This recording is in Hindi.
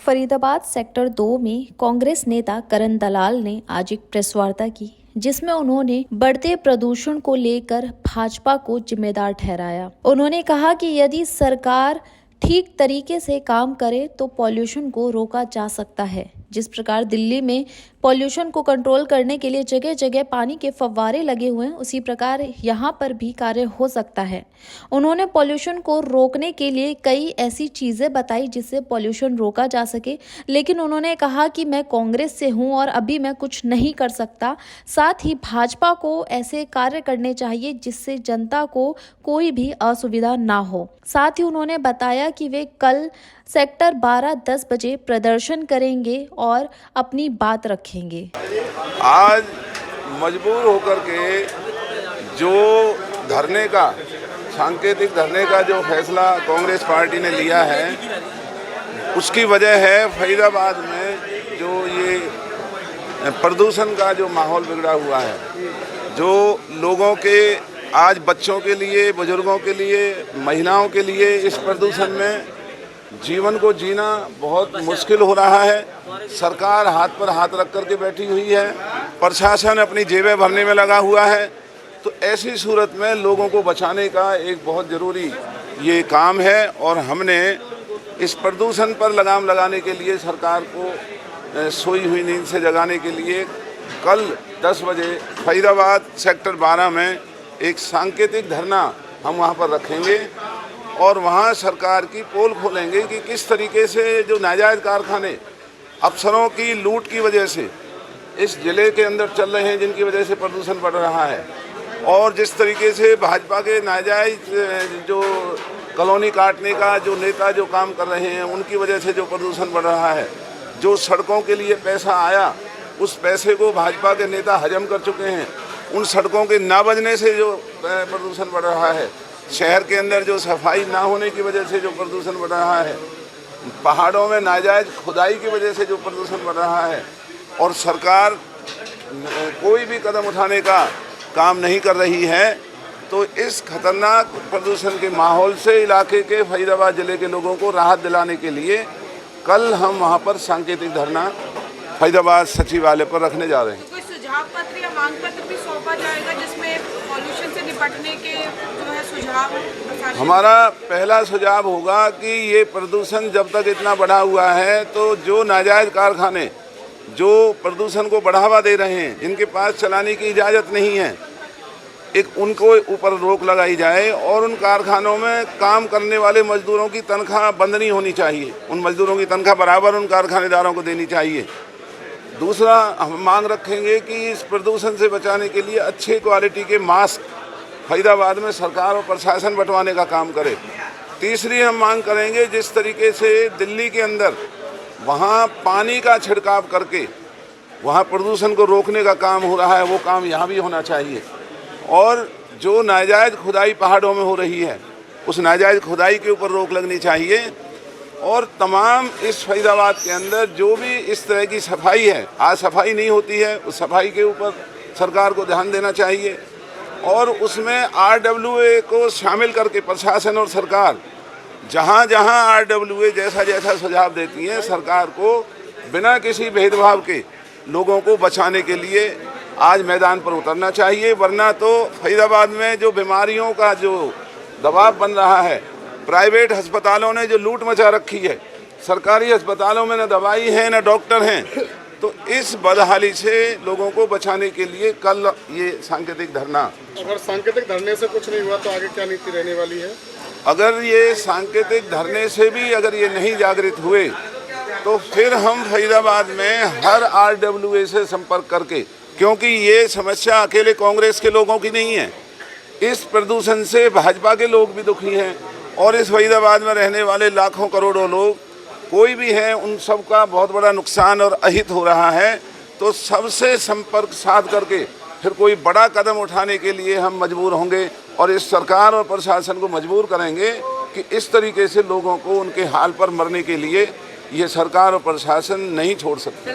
फरीदाबाद सेक्टर 2 में कांग्रेस नेता करण दलाल ने आज एक प्रेस वार्ता की, जिसमें उन्होंने बढ़ते प्रदूषण को लेकर भाजपा को जिम्मेदार ठहराया। उन्होंने कहा कि यदि सरकार ठीक तरीके से काम करे तो पॉल्यूशन को रोका जा सकता है। जिस प्रकार दिल्ली में पॉल्यूशन को कंट्रोल करने के लिए जगह जगह पानी के फव्वारे लगे हुए हैं, उसी प्रकार यहाँ पर भी कार्य हो सकता है। उन्होंने पॉल्यूशन को रोकने के लिए कई ऐसी चीज़ें बताई जिससे पॉल्यूशन रोका जा सके, लेकिन उन्होंने कहा कि मैं कांग्रेस से हूँ और अभी मैं कुछ नहीं कर सकता। साथ ही भाजपा को ऐसे कार्य करने चाहिए जिससे जनता को कोई भी असुविधा ना हो। साथ ही उन्होंने बताया कि वे कल सेक्टर 12 10 बजे प्रदर्शन करेंगे और अपनी बात रखेंगे। आज मजबूर होकर के जो धरने का सांकेतिक धरने का जो फैसला कांग्रेस पार्टी ने लिया है, उसकी वजह है फरीदाबाद में जो ये प्रदूषण का जो माहौल बिगड़ा हुआ है, जो लोगों के आज बच्चों के लिए, बुजुर्गों के लिए, महिलाओं के लिए इस प्रदूषण में जीवन को जीना बहुत मुश्किल हो रहा है। सरकार हाथ पर हाथ रख कर के बैठी हुई है, प्रशासन अपनी जेबें भरने में लगा हुआ है। तो ऐसी सूरत में लोगों को बचाने का एक बहुत ज़रूरी ये काम है और हमने इस प्रदूषण पर लगाम लगाने के लिए सरकार को सोई हुई नींद से जगाने के लिए कल 10 बजे फरीदाबाद सेक्टर 12 में एक सांकेतिक धरना हम वहाँ पर रखेंगे और वहाँ सरकार की पोल खोलेंगे कि किस तरीके से जो नाजायज़ कारखाने अफसरों की लूट की वजह से इस ज़िले के अंदर चल रहे हैं, जिनकी वजह से प्रदूषण बढ़ रहा है, और जिस तरीके से भाजपा के नाजायज़ जो कॉलोनी काटने का जो नेता जो काम कर रहे हैं, उनकी वजह से जो प्रदूषण बढ़ रहा है। जो सड़कों के लिए पैसा आया, उस पैसे को भाजपा के नेता हजम कर चुके हैं। उन सड़कों के ना बजने से जो प्रदूषण बढ़ रहा है, शहर के अंदर जो सफाई ना होने की वजह से जो प्रदूषण बढ़ रहा है, पहाड़ों में नाजायज़ खुदाई की वजह से जो प्रदूषण बढ़ रहा है, और सरकार कोई भी कदम उठाने का काम नहीं कर रही है, तो इस खतरनाक प्रदूषण के माहौल से इलाके के फरीदाबाद ज़िले के लोगों को राहत दिलाने के लिए कल हम वहाँ पर सांकेतिक धरना फरीदाबाद सचिवालय पर रखने जा रहे हैं। कोई सुझाव पत्र या मांग पत्र भी सौंपा जाएगा जिसमें पॉल्यूशन से निपटने के जो है सुझाव? हमारा पहला सुझाव होगा कि ये प्रदूषण जब तक इतना बढ़ा हुआ है, तो जो नाजायज़ कारखाने जो प्रदूषण को बढ़ावा दे रहे हैं, जिनके पास चलाने की इजाज़त नहीं है, एक उनको ऊपर रोक लगाई जाए और उन कारखानों में काम करने वाले मजदूरों की तनख्वाह बंद नहीं होनी चाहिए। उन मजदूरों की तनख्वाह बराबर उन कारखानेदारों को देनी चाहिए। दूसरा, हम मांग रखेंगे कि इस प्रदूषण से बचाने के लिए अच्छे क्वालिटी के मास्क फरीदाबाद में सरकार और प्रशासन बंटवाने का काम करे। तीसरी, हम मांग करेंगे जिस तरीके से दिल्ली के अंदर वहाँ पानी का छिड़काव करके वहाँ प्रदूषण को रोकने का काम हो रहा है, वो काम यहाँ भी होना चाहिए। और जो नाजायज़ खुदाई पहाड़ों में हो रही है, उस नाजायज़ खुदाई के ऊपर रोक लगनी चाहिए। और तमाम इस फरीदाबाद के अंदर जो भी इस तरह की सफाई है, आज सफाई नहीं होती है, उस सफाई के ऊपर सरकार को ध्यान देना चाहिए। और उसमें RWA को शामिल करके प्रशासन और सरकार जहाँ जहाँ RWA जैसा जैसा सुझाव देती है, सरकार को बिना किसी भेदभाव के लोगों को बचाने के लिए आज मैदान पर उतरना चाहिए। वरना तो फरीदाबाद में जो बीमारियों का जो दबाव बन रहा है, प्राइवेट अस्पतालों ने जो लूट मचा रखी है, सरकारी अस्पतालों में न दवाई है न डॉक्टर हैं, तो इस बदहाली से लोगों को बचाने के लिए कल ये सांकेतिक धरना। अगर सांकेतिक धरने से कुछ नहीं हुआ तो आगे क्या नीति रहने वाली है? अगर ये सांकेतिक धरने से भी अगर ये नहीं जागृत हुए, तो फिर हम फरीदाबाद में हर RWA से संपर्क करके, क्योंकि ये समस्या अकेले कांग्रेस के लोगों की नहीं है, इस प्रदूषण से भाजपा के लोग भी दुखी हैं और इस फरीदाबाद में रहने वाले लाखों करोड़ों लोग कोई भी है, उन सब का बहुत बड़ा नुकसान और अहित हो रहा है। तो सबसे संपर्क साध करके फिर कोई बड़ा कदम उठाने के लिए हम मजबूर होंगे और इस सरकार और प्रशासन को मजबूर करेंगे कि इस तरीके से लोगों को उनके हाल पर मरने के लिए ये सरकार और प्रशासन नहीं छोड़ सकते।